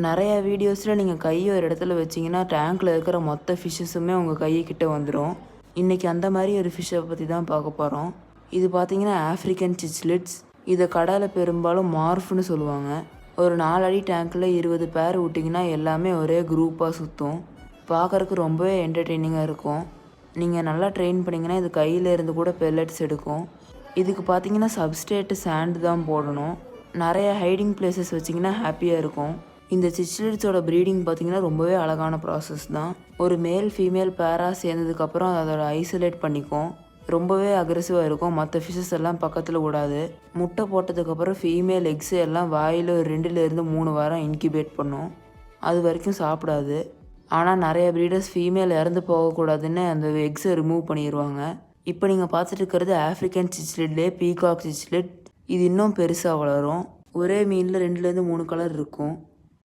நிறையா வீடியோஸில் நீங்கள் கையை ஒரு இடத்துல வச்சிங்கன்னா டேங்க்கில் இருக்கிற மொத்த ஃபிஷ்ஷஸுமே உங்கள் கைக்கிட்ட வந்துடும். இன்றைக்கி அந்த மாதிரி ஒரு ஃபிஷ்ஷை பற்றி தான் பார்க்க போகிறோம். இது பார்த்திங்கன்னா ஆஃப்ரிக்கன் சிச்லிட்ஸ். இதை கடலில் பெரும்பாலும் மார்ஃப்னு சொல்லுவாங்க. ஒரு 4 அடி டேங்க்கில் 20 பேர் விட்டிங்கன்னா எல்லாமே ஒரே குரூப்பாக சுற்றும். பார்க்குறக்கு ரொம்பவே என்டர்டெய்னிங்காக இருக்கும். நீங்கள் நல்லா ட்ரெயின் பண்ணிங்கன்னா இது கையில் இருந்து கூட பெல்லட்ஸ் எடுக்கும். இதுக்கு பார்த்தீங்கன்னா சப்ஸ்டேட்டு சாண்டு தான் போடணும். நிறைய ஹைடிங் பிளேசஸ் வச்சிங்கன்னா ஹாப்பியாக இருக்கும். இந்த சிச்லிட்ஸோட ப்ரீடிங் பார்த்திங்கன்னா ரொம்பவே அழகான ப்ராசஸ் தான். ஒரு மேல் ஃபீமேல் பேராக சேர்ந்ததுக்கப்புறம் அதோட ஐசோலேட் பண்ணிக்கும். ரொம்பவே அக்ரெசிவாக இருக்கும். மற்ற ஃபிஷ்ஷஸ் எல்லாம் பக்கத்தில் விடாது. முட்டை போட்டதுக்கப்புறம் ஃபீமேல் எக்ஸு எல்லாம் வாயில் 2லேருந்து 3 வாரம் இன்கிபேட் பண்ணும். அது வரைக்கும் சாப்பிடாது. ஆனால் நிறைய ப்ரீடர்ஸ் ஃபீமேல் இறந்து போகக்கூடாதுன்னு அந்த எக்ஸை ரிமூவ் பண்ணிடுவாங்க. இப்போ நீங்கள் பார்த்துட்டு இருக்கிறது ஆஃப்ரிக்கன் சிச்லிட்லேயே பீகாக் சிச்லிட். இது இன்னும் பெருசாக வளரும். ஒரே மீனில் 2லேருந்து 3 கலர் இருக்கும்.